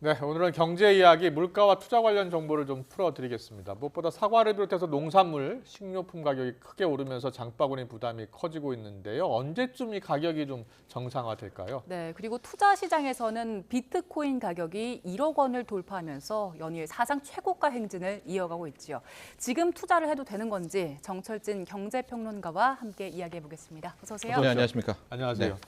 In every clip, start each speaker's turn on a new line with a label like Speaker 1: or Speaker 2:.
Speaker 1: 네, 오늘은 경제 이야기, 물가와 투자 관련 정보를 좀 풀어드리겠습니다. 무엇보다 사과를 비롯해서 농산물, 식료품 가격이 크게 오르면서 장바구니 부담이 커지고 있는데요. 언제쯤 이 가격이 좀 정상화될까요?
Speaker 2: 네, 그리고 투자 시장에서는 비트코인 가격이 1억 원을 돌파하면서 연일 사상 최고가 행진을 이어가고 있지요. 지금 투자를 해도 되는 건지 정철진 경제평론가와 함께 이야기해 보겠습니다. 어서 오세요.
Speaker 3: 네, 안녕하십니까.
Speaker 1: 안녕하세요.
Speaker 3: 네.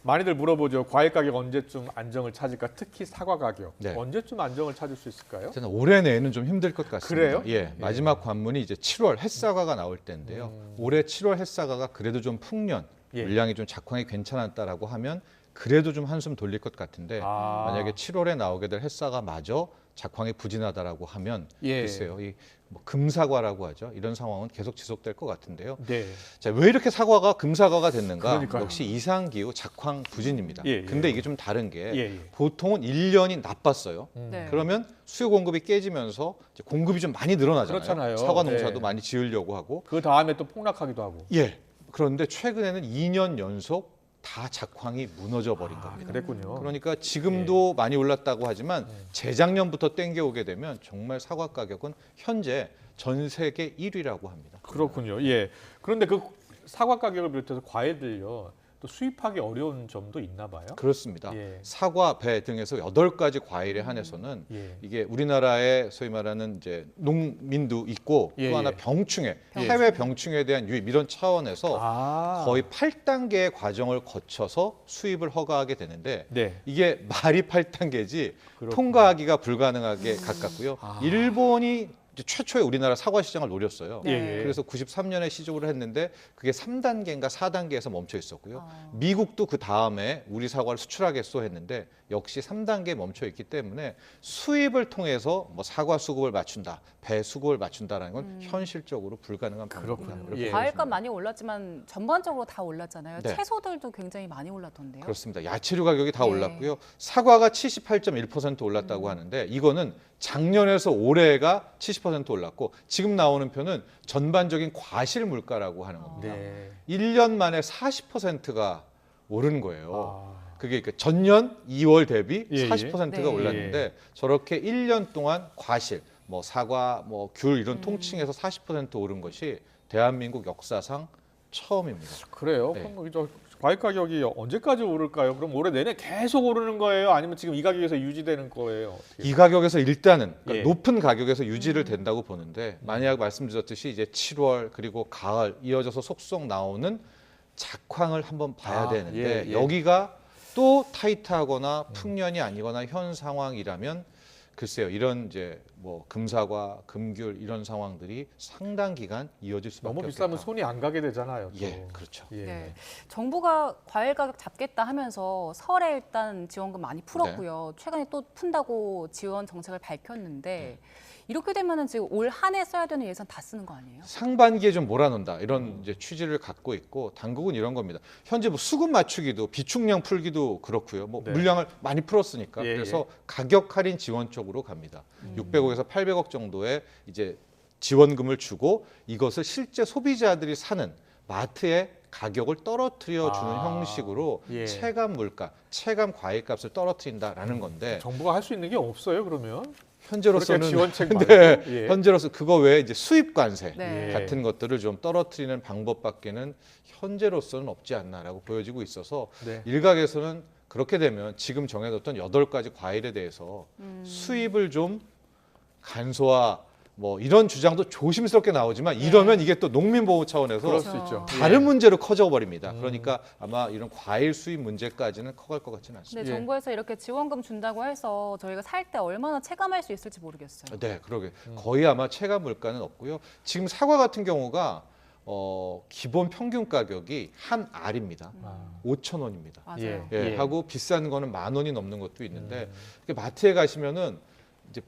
Speaker 1: 많이들 물어보죠. 과일 가격 언제쯤 안정을 찾을까? 특히 사과 가격.
Speaker 3: 네.
Speaker 1: 언제쯤 안정을 찾을 수 있을까요?
Speaker 3: 저는 올해 내에는 좀 힘들 것 같습니다.
Speaker 1: 그래요?
Speaker 3: 예, 마지막 관문이 이제 7월 햇사과가 나올 때인데요. 올해 7월 햇사과가 그래도 좀 풍년,
Speaker 1: 예.
Speaker 3: 물량이 좀 작황이 괜찮았다라고 하면 그래도 좀 한숨 돌릴 것 같은데 만약에 7월에 나오게 될 햇사과마저 작황이 부진하다라고 하면
Speaker 1: 예.
Speaker 3: 글쎄요, 뭐 금사과라고 하죠. 이런 상황은 계속 지속될 것 같은데요.
Speaker 1: 네.
Speaker 3: 자, 왜 이렇게 사과가 금사과가 됐는가?
Speaker 1: 그러니까요.
Speaker 3: 역시 이상기후 작황 부진입니다.
Speaker 1: 예, 예.
Speaker 3: 근데 이게 좀 다른 게
Speaker 1: 예, 예.
Speaker 3: 보통은 1년이 나빴어요.
Speaker 2: 네.
Speaker 3: 그러면 수요 공급이 깨지면서 이제 공급이 좀 많이 늘어나잖아요.
Speaker 1: 그렇잖아요.
Speaker 3: 사과 농사도
Speaker 1: 네.
Speaker 3: 많이 지으려고 하고.
Speaker 1: 그 다음에 또 폭락하기도 하고.
Speaker 3: 예. 그런데 최근에는 2년 연속 다 작황이 무너져 버린 겁니다.
Speaker 1: 그랬군요.
Speaker 3: 그러니까 지금도 많이 올랐다고 하지만 재작년부터 땡겨오게 되면 정말 사과 가격은 현재 전 세계 1위라고 합니다.
Speaker 1: 그렇군요. 예. 그런데 그 사과 가격을 비롯해서 과일들요. 또 수입하기 어려운 점도 있나 봐요.
Speaker 3: 그렇습니다.
Speaker 1: 예.
Speaker 3: 사과, 배 등에서 8가지 과일에 한해서는
Speaker 1: 예.
Speaker 3: 이게 우리나라의 소위 말하는 이제 농민도 있고
Speaker 1: 예,
Speaker 3: 또 하나
Speaker 1: 예.
Speaker 3: 병충해,
Speaker 2: 병충해.
Speaker 3: 해외 병충해에 대한 유입 이런 차원에서 거의 8단계의 과정을 거쳐서 수입을 허가하게 되는데
Speaker 1: 네.
Speaker 3: 이게 말이 8단계지
Speaker 1: 그렇군요.
Speaker 3: 통과하기가 불가능하게 가깝고요.
Speaker 1: 아.
Speaker 3: 일본이 이제 최초에 우리나라 사과 시장을 노렸어요.
Speaker 1: 예, 예.
Speaker 3: 그래서 93년에 시작을 했는데 그게 3단계인가 4단계에서 멈춰 있었고요. 미국도 그 다음에 우리 사과를 수출하겠소 했는데 역시 3단계에 멈춰 있기 때문에 수입을 통해서 뭐 사과 수급을 맞춘다, 배 수급을 맞춘다라는 건 현실적으로 불가능한
Speaker 1: 그렇군요.
Speaker 3: 방법이다. 이렇게
Speaker 1: 예.
Speaker 2: 과일값 많이 올랐지만 전반적으로 다 올랐잖아요.
Speaker 3: 네.
Speaker 2: 채소들도 굉장히 많이 올랐던데요.
Speaker 3: 그렇습니다. 야채류 가격이 다
Speaker 2: 네.
Speaker 3: 올랐고요. 사과가 78.1% 올랐다고 하는데 이거는 작년에서 올해가 70% 올랐고 지금 나오는 표는 전반적인 과실 물가라고 하는 겁니다.
Speaker 1: 네.
Speaker 3: 1년 만에 40%가 오른 거예요.
Speaker 1: 아.
Speaker 3: 그게 그 전년 2월 대비
Speaker 1: 예, 예.
Speaker 3: 40%가
Speaker 2: 네.
Speaker 3: 올랐는데 저렇게 1년 동안 과실, 뭐 사과, 뭐 귤 이런 통칭해서 40% 오른 것이 대한민국 역사상 처음입니다.
Speaker 1: 그래요?
Speaker 3: 네.
Speaker 1: 그럼 저 과일 가격이 언제까지 오를까요? 그럼 올해 내내 계속 오르는 거예요? 아니면 지금 이 가격에서 유지되는 거예요? 어떻게?
Speaker 3: 이 가격에서 일단은 그러니까
Speaker 1: 예.
Speaker 3: 높은 가격에서 유지를 된다고 보는데 만약 말씀드렸듯이 이제 7월 그리고 가을 이어져서 속속 나오는 작황을 한번 봐야
Speaker 1: 아,
Speaker 3: 되는데
Speaker 1: 예, 예.
Speaker 3: 여기가 또 타이트하거나 풍년이 아니거나 현 상황이라면 글쎄요 이런 이제 뭐 금사과, 금귤 이런 상황들이 상당 기간 이어질 수밖에
Speaker 1: 너무
Speaker 3: 없겠다.
Speaker 1: 비싸면 손이 안 가게 되잖아요. 또.
Speaker 3: 예, 그렇죠.
Speaker 1: 예.
Speaker 2: 네. 정부가 과일 가격 잡겠다 하면서 설에 일단 지원금 많이 풀었고요. 최근에 또 푼다고 지원 정책을 밝혔는데 이렇게 되면은 지금 올 한 해 써야 되는 예산 다 쓰는 거 아니에요?
Speaker 3: 상반기에 좀 몰아놓는다 이런 이제 취지를 갖고 있고 당국은 이런 겁니다. 현재 뭐 수급 맞추기도 비축량 풀기도 그렇고요. 뭐
Speaker 1: 네.
Speaker 3: 물량을 많이 풀었으니까
Speaker 1: 예,
Speaker 3: 그래서 가격 할인 지원 쪽으로 갑니다. 600억에서 800억 정도의 이제 지원금을 주고 이것을 실제 소비자들이 사는 마트에 가격을 떨어뜨려 주는
Speaker 1: 아,
Speaker 3: 형식으로
Speaker 1: 예.
Speaker 3: 체감 물가, 체감 과일값을 떨어뜨린다라는 건데
Speaker 1: 정부가 할 수 있는 게 없어요, 그러면?
Speaker 3: 현재로서는
Speaker 1: 그렇게 지원책 말고?
Speaker 3: 네,
Speaker 1: 예.
Speaker 3: 현재로서 그거 외에 이제 수입 관세
Speaker 2: 네.
Speaker 3: 같은 것들을 좀 떨어뜨리는 방법밖에는 현재로서는 없지 않나라고 보여지고 있어서
Speaker 1: 네.
Speaker 3: 일각에서는 그렇게 되면 지금 정해뒀던 8가지 과일에 대해서 수입을 좀 간소화 뭐 이런 주장도 조심스럽게 나오지만 이러면 이게 또 농민보호 차원에서
Speaker 1: 그럴 수
Speaker 2: 그렇죠.
Speaker 1: 있죠.
Speaker 3: 다른
Speaker 1: 예.
Speaker 3: 문제로 커져 버립니다. 그러니까 아마 이런 과일 수입 문제까지는 커갈 것 같지는 않습니다.
Speaker 2: 근데
Speaker 1: 예.
Speaker 2: 정부에서 이렇게 지원금 준다고 해서 저희가 살 때 얼마나 체감할 수 있을지 모르겠어요.
Speaker 3: 네, 그러게 거의 아마 체감 물가는 없고요. 지금 사과 같은 경우가 기본 평균 가격이 한 알입니다.
Speaker 1: 아.
Speaker 2: 음.
Speaker 3: 5,000원입니다.
Speaker 2: 맞아요.
Speaker 1: 예.
Speaker 3: 예, 하고 비싼 거는 10,000원이 넘는 것도 있는데 이렇게 마트에 가시면은 이제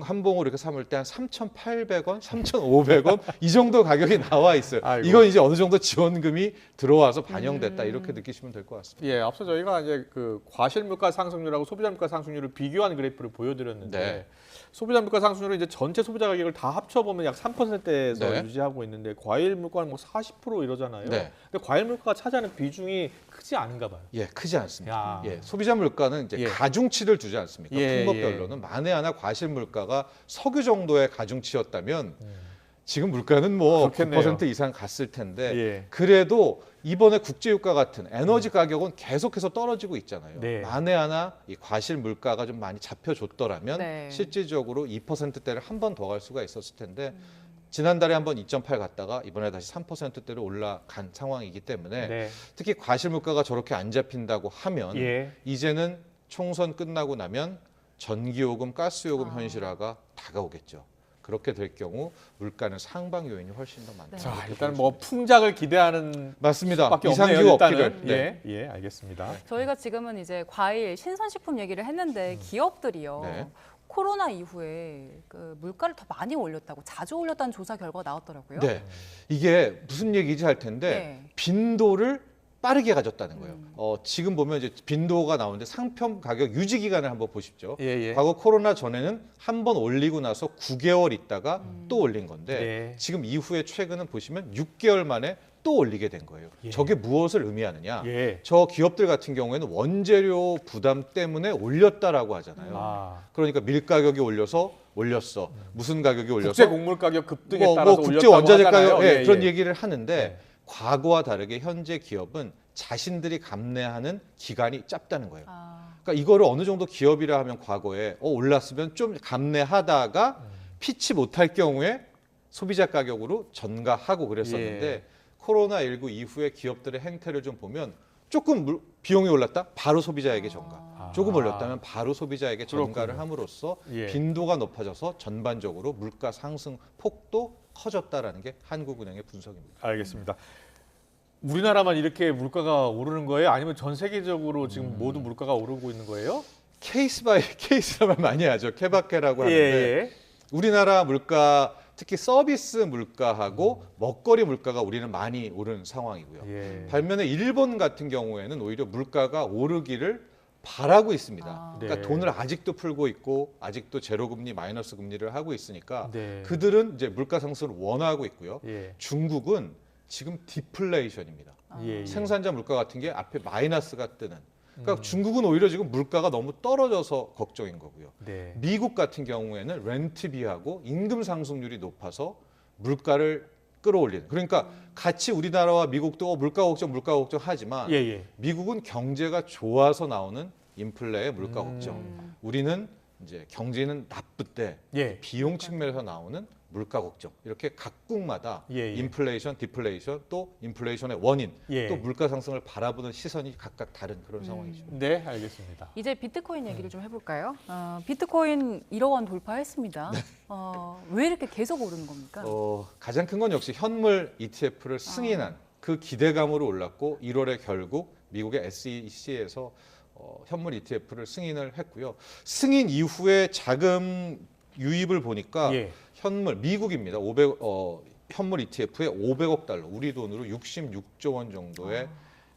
Speaker 3: 한 봉을 이렇게 삼을 때 한 3,800원, 3,500원 이 정도 가격이 나와 있어요.
Speaker 1: 아이고.
Speaker 3: 이건 이제 어느 정도 지원금이 들어와서 반영됐다 이렇게 느끼시면 될 것 같습니다.
Speaker 1: 예, 앞서 저희가 이제 그 과실 물가 상승률하고 소비자 물가 상승률을 비교한 그래프를 보여드렸는데
Speaker 3: 네.
Speaker 1: 소비자 물가 상승률은 이제 전체 소비자 가격을 다 합쳐보면 약 3%대에서
Speaker 3: 네.
Speaker 1: 유지하고 있는데 과일 물가는 뭐 40% 이러잖아요.
Speaker 3: 네.
Speaker 1: 근데 과일 물가가 차지하는 비중이 크지 않은가 봐요.
Speaker 3: 예, 크지 않습니다.
Speaker 1: 야.
Speaker 3: 예, 소비자 물가는 이제
Speaker 1: 예.
Speaker 3: 가중치를 두지 않습니까?
Speaker 1: 예,
Speaker 3: 품목별로는 만에 하나 과실 물가가 석유 정도의 가중치였다면 지금 물가는 뭐
Speaker 1: 그렇겠네요.
Speaker 3: 9% 이상 갔을 텐데
Speaker 1: 예.
Speaker 3: 그래도 이번에 국제유가 같은 에너지 가격은 계속해서 떨어지고 있잖아요.
Speaker 1: 네.
Speaker 3: 만에 하나 이 과실 물가가 좀 많이 잡혀줬더라면
Speaker 2: 네.
Speaker 3: 실질적으로 2%대를 한 번 더 갈 수가 있었을 텐데 지난달에 한번 2.8 갔다가 이번에 다시 3%대로 올라간 상황이기 때문에
Speaker 1: 네.
Speaker 3: 특히 과실 물가가 저렇게 안 잡힌다고 하면
Speaker 1: 예.
Speaker 3: 이제는 총선 끝나고 나면 전기요금, 가스요금
Speaker 2: 아.
Speaker 3: 현실화가 다가오겠죠. 그렇게 될 경우 물가는 상방 요인이 훨씬 더 많다.
Speaker 2: 네.
Speaker 1: 자, 일단 뭐 풍작을 기대하는
Speaker 3: 맞습니다.
Speaker 1: 밖에
Speaker 3: 이상기후
Speaker 1: 없네요. 일단은.
Speaker 3: 없기를. 네.
Speaker 1: 예, 예, 알겠습니다.
Speaker 2: 저희가 지금은 이제 과일, 신선식품 얘기를 했는데 기업들이요.
Speaker 3: 네.
Speaker 2: 코로나 이후에 그 물가를 더 많이 올렸다고 자주 올렸다는 조사 결과가 나왔더라고요.
Speaker 3: 네. 이게 무슨 얘기인지 할 텐데
Speaker 2: 네.
Speaker 3: 빈도를 빠르게 가졌다는 거예요. 지금 보면 이제 빈도가 나오는데 상품 가격 유지 기간을 한번 보십시오.
Speaker 1: 예, 예.
Speaker 3: 과거 코로나 전에는 한 번 올리고 나서 9개월 있다가 또 올린 건데
Speaker 1: 네.
Speaker 3: 지금 이후에 최근은 보시면 6개월 만에 또 올리게 된 거예요.
Speaker 1: 예.
Speaker 3: 저게 무엇을 의미하느냐?
Speaker 1: 예.
Speaker 3: 저 기업들 같은 경우에는 원재료 부담 때문에 올렸다라고 하잖아요.
Speaker 1: 아,
Speaker 3: 그러니까 밀 가격이 올렸어. 무슨 가격이 올려서
Speaker 1: 국제 곡물 가격 급등에
Speaker 3: 뭐
Speaker 1: 따라서
Speaker 3: 국제
Speaker 1: 올렸다고
Speaker 3: 원자재
Speaker 1: 하잖아요.
Speaker 3: 가격
Speaker 1: 예,
Speaker 3: 그런
Speaker 1: 예.
Speaker 3: 얘기를 하는데
Speaker 1: 네.
Speaker 3: 과거와 다르게 현재 기업은 자신들이 감내하는 기간이 짧다는 거예요.
Speaker 2: 아,
Speaker 3: 그러니까 이거를 어느 정도 기업이라 하면 과거에 올랐으면 좀 감내하다가 피치 못할 경우에 소비자 가격으로 전가하고 그랬었는데
Speaker 1: 예.
Speaker 3: 코로나19 이후에 기업들의 행태를 좀 보면 조금 비용이 올랐다 바로 소비자에게 전가. 조금 올렸다면 바로 소비자에게 전가를
Speaker 1: 그렇군요.
Speaker 3: 함으로써
Speaker 1: 예.
Speaker 3: 빈도가 높아져서 전반적으로 물가 상승 폭도 커졌다라는 게 한국은행의 분석입니다.
Speaker 1: 알겠습니다. 우리나라만 이렇게 물가가 오르는 거예요? 아니면 전 세계적으로 지금 모두 물가가 오르고 있는 거예요?
Speaker 3: 케이스 바이 케이스라만 많이 하죠. 케바케라고 하는데
Speaker 1: 예.
Speaker 3: 우리나라 물가 특히 서비스 물가하고 먹거리 물가가 우리는 많이 오른 상황이고요.
Speaker 1: 예.
Speaker 3: 반면에 일본 같은 경우에는 오히려 물가가 오르기를 바라고 있습니다.
Speaker 2: 아.
Speaker 3: 그러니까
Speaker 1: 네.
Speaker 3: 돈을 아직도 풀고 있고 아직도 제로 금리, 마이너스 금리를 하고 있으니까
Speaker 1: 네.
Speaker 3: 그들은 이제 물가 상승을 원하고 있고요.
Speaker 1: 예.
Speaker 3: 중국은 지금 디플레이션입니다.
Speaker 1: 예. 예.
Speaker 3: 생산자 물가 같은 게 앞에 마이너스가 뜨는. 그러니까 중국은 오히려 지금 물가가 너무 떨어져서 걱정인 거고요.
Speaker 1: 네.
Speaker 3: 미국 같은 경우에는 렌트비하고 임금 상승률이 높아서 물가를 끌어올리는. 그러니까 같이 우리나라와 미국도 물가 걱정 하지만
Speaker 1: 예, 예.
Speaker 3: 미국은 경제가 좋아서 나오는 인플레의 물가 걱정.
Speaker 2: 음.
Speaker 3: 우리는 이제 경제는 나쁠 때
Speaker 1: 예.
Speaker 3: 비용 측면에서 나오는 물가 걱정. 이렇게 각국마다
Speaker 1: 예, 예.
Speaker 3: 인플레이션, 디플레이션, 또 인플레이션의 원인,
Speaker 1: 예.
Speaker 3: 또 물가 상승을 바라보는 시선이 각각 다른 그런 상황이죠.
Speaker 1: 네, 알겠습니다.
Speaker 2: 이제 비트코인 얘기를 좀 해볼까요? 비트코인 1억 원 돌파했습니다. 왜 이렇게 계속 오르는 겁니까?
Speaker 3: 가장 큰 건 역시 현물 ETF를 승인한 그 기대감으로 올랐고 1월에 결국 미국의 SEC에서 현물 ETF를 승인을 했고요. 승인 이후에 자금 유입을 보니까
Speaker 1: 예.
Speaker 3: 현물 미국입니다. 현물 ETF에 500억 달러, 우리 돈으로 66조 원 정도의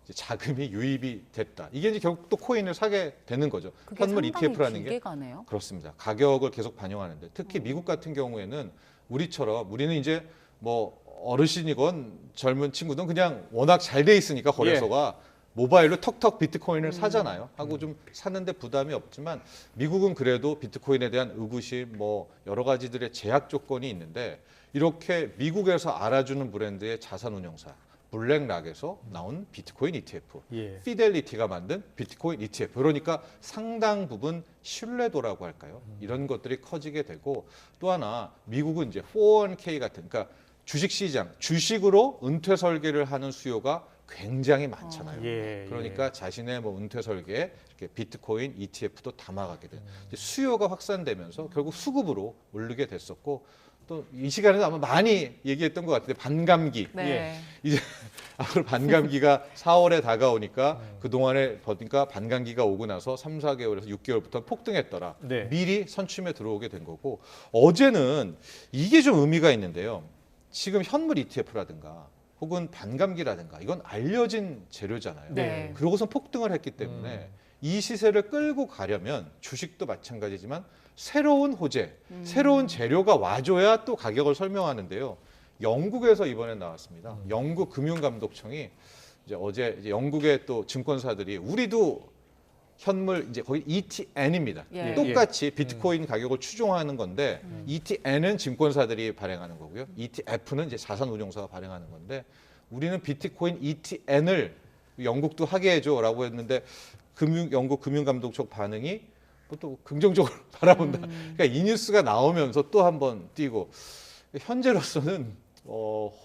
Speaker 3: 이제 자금이 유입이 됐다. 이게 이제 결국 또 코인을 사게 되는 거죠.
Speaker 2: 그게
Speaker 3: 현물
Speaker 2: 상당히
Speaker 3: ETF라는
Speaker 2: 길게
Speaker 3: 게
Speaker 2: 가네요.
Speaker 3: 그렇습니다. 가격을 계속 반영하는데 특히 미국 같은 경우에는 우리처럼 우리는 이제 뭐 어르신이건 젊은 친구든 그냥 워낙 잘 돼 있으니까 거래소가 모바일로 턱턱 비트코인을 사잖아요. 하고 좀 사는데 부담이 없지만 미국은 그래도 비트코인에 대한 의구심 뭐 여러 가지들의 제약 조건이 있는데 이렇게 미국에서 알아주는 브랜드의 자산운용사 블랙락에서 나온 비트코인 ETF,
Speaker 1: 예.
Speaker 3: 피델리티가 만든 비트코인 ETF. 그러니까 상당 부분 신뢰도라고 할까요? 이런 것들이 커지게 되고 또 하나 미국은 이제 401k 같은 그러니까 주식시장, 주식으로 은퇴 설계를 하는 수요가 굉장히 많잖아요.
Speaker 1: 예,
Speaker 3: 그러니까 자신의 뭐 은퇴 설계에 이렇게 비트코인 ETF도 담아가게 된 이제 수요가 확산되면서 결국 수급으로 오르게 됐었고 또 이 시간에도 아마 많이 얘기했던 것 같은데 반감기.
Speaker 2: 네.
Speaker 3: 이제 앞으로 반감기가 4월에 다가오니까 그동안에 버티니까 반감기가 오고 나서 3, 4개월에서 6개월부터 폭등했더라.
Speaker 1: 네.
Speaker 3: 미리 선춤에 들어오게 된 거고 어제는 이게 좀 의미가 있는데요. 지금 현물 ETF라든가 혹은 반감기라든가 이건 알려진 재료잖아요.
Speaker 2: 네.
Speaker 3: 그러고선 폭등을 했기 때문에 이 시세를 끌고 가려면 주식도 마찬가지지만 새로운 호재, 새로운 재료가 와줘야 또 가격을 설명하는데요. 영국에서 이번에 나왔습니다. 영국 금융감독청이 이제 어제 이제 영국의 또 증권사들이 우리도 현물 이제 거기 ETN입니다.
Speaker 2: 예.
Speaker 3: 똑같이 비트코인 가격을 추종하는 건데 ETN은 증권사들이 발행하는 거고요. ETF는 이제 자산운용사가 발행하는 건데 우리는 비트코인 ETN을 영국도 하게 해줘라고 했는데 영국 금융감독청 반응이 또 긍정적으로 바라본다. 그러니까 이 뉴스가 나오면서 또 한번 뛰고 현재로서는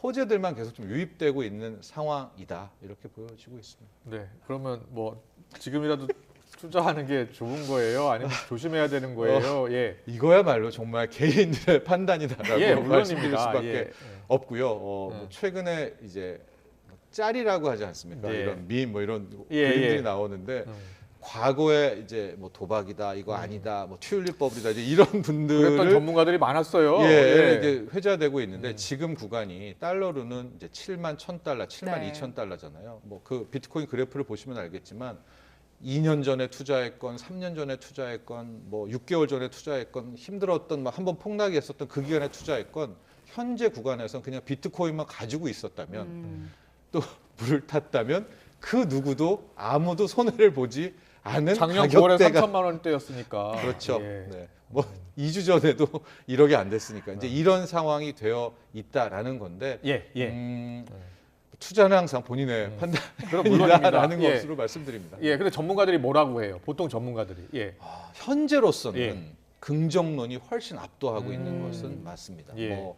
Speaker 3: 호재들만 계속 좀 유입되고 있는 상황이다 이렇게 보여지고 있습니다.
Speaker 1: 네. 그러면 뭐 지금이라도 투자하는 게 좋은 거예요? 아니면 조심해야 되는 거예요? 예.
Speaker 3: 이거야말로 정말 개인들의 판단이다라고
Speaker 1: 예,
Speaker 3: 말씀드릴
Speaker 1: 물론입니다.
Speaker 3: 수밖에
Speaker 1: 예.
Speaker 3: 없고요. 뭐 최근에 이제 짤이라고 하지 않습니까?
Speaker 1: 네.
Speaker 3: 이런 밈 뭐 이런
Speaker 1: 예,
Speaker 3: 그림들이
Speaker 1: 예.
Speaker 3: 나오는데 과거에 이제 뭐 도박이다 이거 아니다 뭐 튤립 버블이다 이제 이런
Speaker 1: 그랬던
Speaker 3: 분들을
Speaker 1: 전문가들이 많았어요.
Speaker 3: 예, 이게 회자되고 있는데 지금 구간이 달러로는 이제 7만 1,000달러, 7만
Speaker 2: 네.
Speaker 3: 2,000달러잖아요. 뭐 그 비트코인 그래프를 보시면 알겠지만 2년 전에 투자했건 3년 전에 투자했건 뭐 6개월 전에 투자했건 힘들었던 막 한번 폭락했었던 그 기간에 투자했건 현재 구간에서 그냥 비트코인만 가지고 있었다면 또 물을 탔다면 그 누구도 아무도 손해를 보지 않은
Speaker 1: 작년 9월에
Speaker 3: 가격대가
Speaker 1: 3천만 원대였으니까.
Speaker 3: 그렇죠.
Speaker 1: 예.
Speaker 3: 네. 뭐 2주 전에도 1억이 안 됐으니까 이제 이런 상황이 되어 있다라는 건데
Speaker 1: 예, 예.
Speaker 3: 투자는 항상 본인의
Speaker 1: 그럼 물론입니다.
Speaker 3: 판단이라는
Speaker 1: 예.
Speaker 3: 것으로 말씀드립니다.
Speaker 1: 예, 근데 전문가들이 뭐라고 해요? 보통 전문가들이. 예.
Speaker 3: 현재로서는
Speaker 1: 예.
Speaker 3: 긍정론이 훨씬 압도하고 있는 것은 맞습니다.
Speaker 1: 예.
Speaker 3: 뭐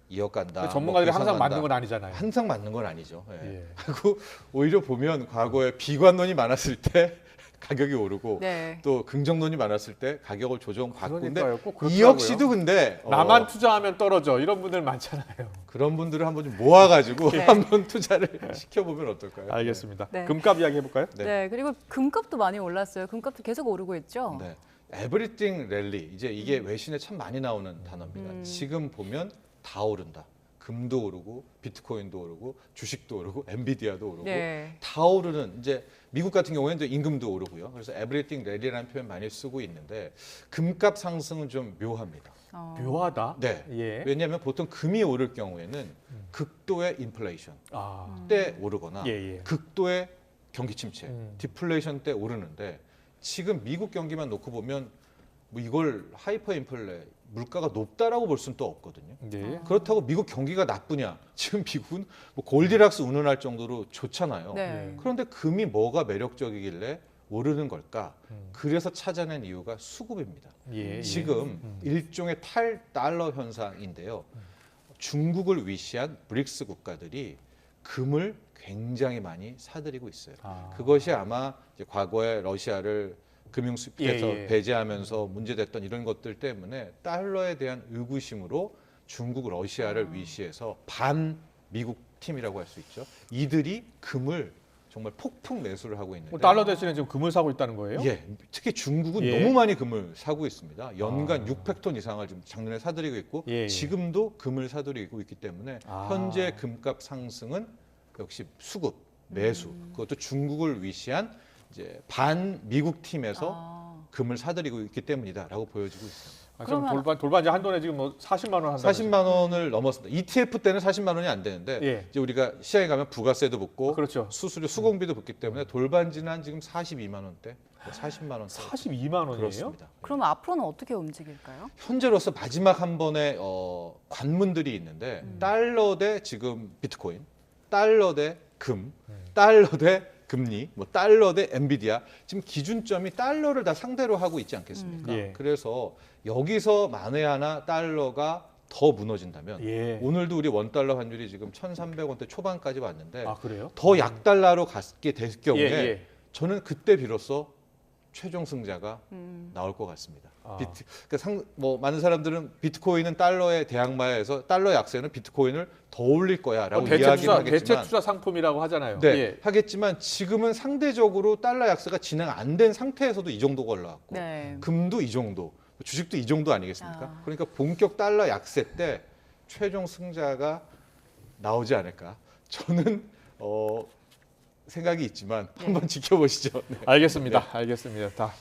Speaker 3: 이어간다.
Speaker 1: 근데 전문가들이
Speaker 3: 뭐
Speaker 1: 항상
Speaker 3: 개선한다.
Speaker 1: 맞는 건 아니잖아요.
Speaker 3: 항상 맞는 건 아니죠. 예.
Speaker 1: 예.
Speaker 3: 그리고 오히려 보면 과거에 비관론이 많았을 때 가격이 오르고
Speaker 2: 네.
Speaker 3: 또 긍정론이 많았을 때 가격을 조정받고 근데
Speaker 1: 그러니까요. 꼭 그렇더라고요.
Speaker 3: 이 역시도 근데
Speaker 1: 나만 투자하면 떨어져. 이런 분들 많잖아요.
Speaker 3: 그런 분들을 한번 좀 모아가지고
Speaker 2: 네.
Speaker 3: 한번 투자를 시켜보면 어떨까요?
Speaker 1: 알겠습니다.
Speaker 2: 네.
Speaker 1: 금값 이야기 해볼까요?
Speaker 3: 네.
Speaker 2: 네. 그리고 금값도 많이 올랐어요. 금값도 계속 오르고 있죠.
Speaker 3: 네. 에브리띵 랠리 이제 이게 외신에 참 많이 나오는 단어입니다. 지금 보면 다 오른다. 금도 오르고 비트코인도 오르고 주식도 오르고 엔비디아도 오르고
Speaker 2: 네.
Speaker 3: 다 오르는 이제 미국 같은 경우에는 이제 임금도 오르고요. 그래서 에브리띵 랠리라는 표현 많이 쓰고 있는데 금값 상승은 좀 묘합니다.
Speaker 1: 묘하다.
Speaker 3: 네.
Speaker 1: 예.
Speaker 3: 왜냐하면 보통 금이 오를 경우에는 극도의 인플레이션
Speaker 1: 아.
Speaker 3: 때 오르거나
Speaker 1: 예, 예.
Speaker 3: 극도의 경기 침체, 디플레이션 때 오르는데 지금 미국 경기만 놓고 보면 뭐 이걸 하이퍼 인플레 물가가 높다라고 볼 수는 또 없거든요.
Speaker 1: 예.
Speaker 3: 그렇다고 미국 경기가 나쁘냐? 지금 미국은 뭐 골디락스 운운할 정도로 좋잖아요.
Speaker 2: 네.
Speaker 3: 그런데 금이 뭐가 매력적이길래 오르는 걸까? 그래서 찾아낸 이유가 수급입니다.
Speaker 1: 예.
Speaker 3: 지금 일종의 탈달러 현상인데요. 중국을 위시한 브릭스 국가들이 금을 굉장히 많이 사들이고 있어요.
Speaker 1: 아.
Speaker 3: 그것이 아마 이제 과거에 러시아를 금융수입에서
Speaker 1: 예, 예.
Speaker 3: 배제하면서 문제됐던 이런 것들 때문에 달러에 대한 의구심으로 중국, 러시아를 위시해서 반 미국 팀이라고 할 수 있죠. 이들이 금을 정말 폭풍 매수를 하고 있는데
Speaker 1: 달러 대신에 지금 금을 사고 있다는 거예요?
Speaker 3: 예, 특히 중국은
Speaker 1: 예.
Speaker 3: 너무 많이 금을 사고 있습니다. 연간 600톤 이상을 지금 작년에 사들이고 있고
Speaker 1: 예, 예.
Speaker 3: 지금도 금을 사들이고 있기 때문에
Speaker 1: 아.
Speaker 3: 현재 금값 상승은 역시 수급, 매수 그것도 중국을 위시한 이제 반 미국 팀에서 금을 사들이고 있기 때문이다라고 보여지고 있습니다.
Speaker 1: 아, 그럼
Speaker 2: 그러면-
Speaker 1: 돌반지 한 돈에 지금 뭐 40만 원 한다.
Speaker 3: 40만 원을 넘었습니다. ETF 때는 40만 원이 안 되는데
Speaker 1: 예.
Speaker 3: 이제 우리가 시장에 가면 부가세도 붙고
Speaker 1: 그렇죠.
Speaker 3: 수수료, 수공비도 붙기 때문에 돌반지는 한 지금 42만 원대, 40만 원
Speaker 1: 42만 원이에요?
Speaker 3: 그렇습니다.
Speaker 2: 그럼 앞으로는 어떻게 움직일까요?
Speaker 3: 현재로서 마지막 한 번의 관문들이 있는데 달러 대 지금 비트코인, 달러 대 금, 달러 대 금리, 뭐 달러 대 엔비디아 지금 기준점이 달러를 다 상대로 하고 있지 않겠습니까?
Speaker 1: 예.
Speaker 3: 그래서 여기서 만에 하나 달러가 더 무너진다면
Speaker 1: 예.
Speaker 3: 오늘도 우리 원 달러 환율이 지금 1,300원대 초반까지 왔는데
Speaker 1: 아 그래요?
Speaker 3: 더 약달러로 갔게 될 경우에
Speaker 1: 예, 예.
Speaker 3: 저는 그때 비로소 최종 승자가 나올 것 같습니다.
Speaker 1: 아.
Speaker 3: 뭐 많은 사람들은 비트코인은 달러의 대항마에서 달러 약세는 비트코인을 더 올릴 거야라고 이야기를 하겠지만
Speaker 1: 대체 투자 상품이라고 하잖아요.
Speaker 3: 네,
Speaker 1: 예.
Speaker 3: 하겠지만 지금은 상대적으로 달러 약세가 진행 안 된 상태에서도 이 정도가 올라왔고
Speaker 2: 네.
Speaker 3: 금도 이 정도, 주식도 이 정도 아니겠습니까?
Speaker 2: 아.
Speaker 3: 그러니까 본격 달러 약세 때 최종 승자가 나오지 않을까? 저는 생각이 있지만 한번 지켜보시죠. 네.
Speaker 1: 알겠습니다. 알겠습니다. 다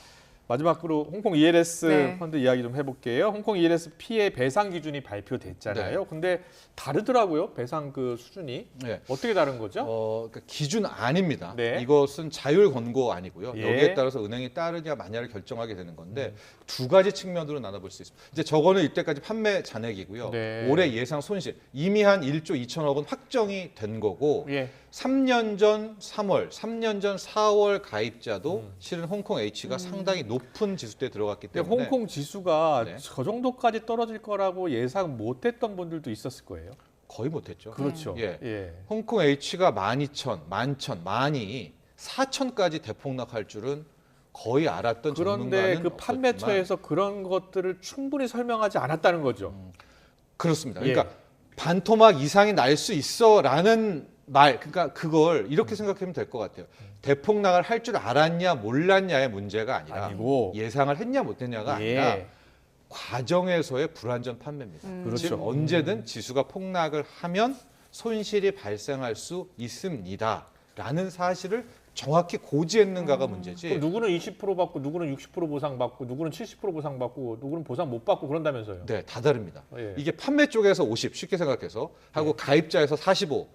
Speaker 1: 마지막으로 홍콩 ELS
Speaker 2: 네.
Speaker 1: 펀드 이야기 좀 해볼게요. 홍콩 ELS 피해 배상 기준이 발표됐잖아요. 근데 다르더라고요. 배상 그 수준이
Speaker 3: 네.
Speaker 1: 어떻게 다른 거죠?
Speaker 3: 그러니까 기준 아닙니다.
Speaker 1: 네.
Speaker 3: 이것은 자율 권고 아니고요.
Speaker 1: 예.
Speaker 3: 여기에 따라서 은행이 따르냐 마냐를 결정하게 되는 건데 두 가지 측면으로 나눠볼 수 있습니다. 이제 저거는 이때까지 판매 잔액이고요.
Speaker 1: 네.
Speaker 3: 올해 예상 손실 이미 한 1조 2천억 원 확정이 된 거고
Speaker 1: 예.
Speaker 3: 3년 전 3월, 3년 전 4월 가입자도 실은 홍콩 H가 상당히 높은 지수대에 들어갔기
Speaker 1: 근데
Speaker 3: 때문에
Speaker 1: 홍콩 지수가
Speaker 3: 네.
Speaker 1: 저 정도까지 떨어질 거라고 예상 못했던 분들도 있었을 거예요.
Speaker 3: 거의 못했죠.
Speaker 1: 그렇죠.
Speaker 3: 예.
Speaker 1: 예.
Speaker 3: 홍콩 H가 12,000, 11,000, 12,000이 4,000까지 대폭락할 줄은 거의 알았던
Speaker 1: 그런데
Speaker 3: 전문가는
Speaker 1: 그
Speaker 3: 없었지만
Speaker 1: 판매처에서 그런 것들을 충분히 설명하지 않았다는 거죠.
Speaker 3: 그렇습니다.
Speaker 1: 예.
Speaker 3: 그러니까 반토막 이상이 날 수 있어라는 말, 그러니까 그걸 이렇게 생각하면 될 것 같아요. 대폭락을 할 줄 알았냐 몰랐냐의 문제가 아니라
Speaker 1: 아니고.
Speaker 3: 예상을 했냐 못했냐가
Speaker 1: 예.
Speaker 3: 아니라 과정에서의 불완전 판매입니다.
Speaker 1: 그렇죠.
Speaker 3: 즉 언제든 지수가 폭락을 하면 손실이 발생할 수 있습니다라는 사실을 정확히 고지했는가가 문제지.
Speaker 1: 그럼 누구는 20% 받고 누구는 60% 보상 받고 누구는 70% 보상 받고 누구는 보상 못 받고 그런다면서요.
Speaker 3: 네, 다 다릅니다.
Speaker 1: 예.
Speaker 3: 이게 판매 쪽에서 50 쉽게 생각해서 하고 가입자에서 45,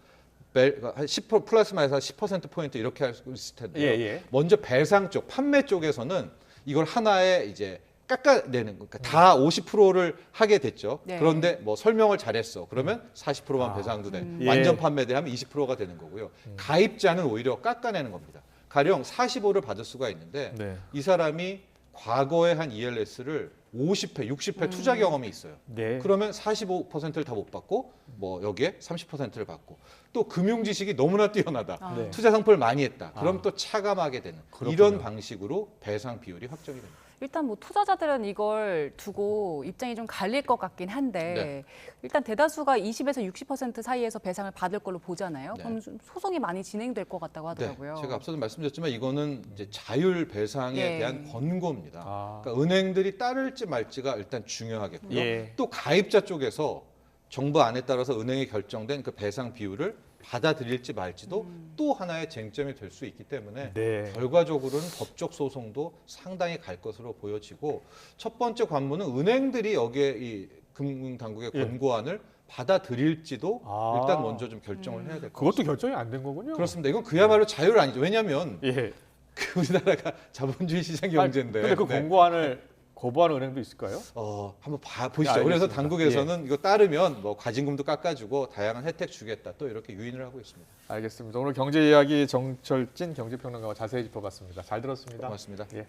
Speaker 3: 한 10% 플러스 마이너스 10% 포인트 이렇게 할 수 있을 텐데요.
Speaker 1: 예, 예.
Speaker 3: 먼저 배상 쪽, 판매 쪽에서는 이걸 하나의 이제 깎아내는 그러니까 다 50%를 하게 됐죠.
Speaker 2: 네.
Speaker 3: 그런데 뭐 설명을 잘했어. 그러면 40%만 배상도 돼.
Speaker 1: 예.
Speaker 3: 완전 판매되면 20%가 되는 거고요. 가입자는 오히려 깎아내는 겁니다. 가령 45를 받을 수가 있는데
Speaker 1: 네.
Speaker 3: 이 사람이 과거에 한 ELS를 50회, 60회 투자 경험이 있어요.
Speaker 1: 네.
Speaker 3: 그러면 45%를 다 못 받고 뭐 여기에 30%를 받고 또 금융 지식이 너무나 뛰어나다.
Speaker 2: 아.
Speaker 1: 네.
Speaker 3: 투자 상품을 많이 했다. 그럼 또 차감하게 되는
Speaker 1: 그렇군요.
Speaker 3: 이런 방식으로 배상 비율이 확정이 됩니다.
Speaker 2: 일단 뭐 투자자들은 이걸 두고 입장이 좀 갈릴 것 같긴 한데
Speaker 3: 네.
Speaker 2: 일단 대다수가 20에서 60% 사이에서 배상을 받을 걸로 보잖아요.
Speaker 3: 네.
Speaker 2: 그럼 좀 소송이 많이 진행될 것 같다고 하더라고요.
Speaker 3: 네, 제가 앞서도 말씀드렸지만 이거는 이제 자율 배상에
Speaker 2: 예.
Speaker 3: 대한 권고입니다.
Speaker 1: 아.
Speaker 3: 그러니까 은행들이 따를지 말지가 일단 중요하겠고요.
Speaker 1: 예.
Speaker 3: 또 가입자 쪽에서 정부 안에 따라서 은행이 결정된 그 배상 비율을 받아들일지 말지도 또 하나의 쟁점이 될 수 있기 때문에
Speaker 1: 네.
Speaker 3: 결과적으로는 법적 소송도 상당히 갈 것으로 보여지고 첫 번째 관문은 은행들이 여기에 이 금융당국의
Speaker 1: 예.
Speaker 3: 권고안을 받아들일지도
Speaker 1: 아.
Speaker 3: 일단 먼저 좀 결정을 해야 될 것
Speaker 1: 그것도
Speaker 3: 같습니다.
Speaker 1: 결정이 안 된 거군요.
Speaker 3: 그렇습니다. 이건 그야말로 자율 아니죠. 왜냐하면
Speaker 1: 예.
Speaker 3: 그 우리나라가 자본주의 시장 경제인데.
Speaker 1: 근데 그
Speaker 3: 네.
Speaker 1: 공고안을 거부하는 은행도 있을까요?
Speaker 3: 한번 보시죠.
Speaker 1: 네,
Speaker 3: 그래서
Speaker 1: 알겠습니다.
Speaker 3: 당국에서는 이거 따르면 뭐 과징금도 깎아주고 다양한 혜택 주겠다. 또 이렇게 유인을 하고 있습니다.
Speaker 1: 알겠습니다. 오늘 경제 이야기 정철진 경제평론가와 자세히 짚어봤습니다. 잘 들었습니다.
Speaker 3: 고맙습니다.
Speaker 1: 예.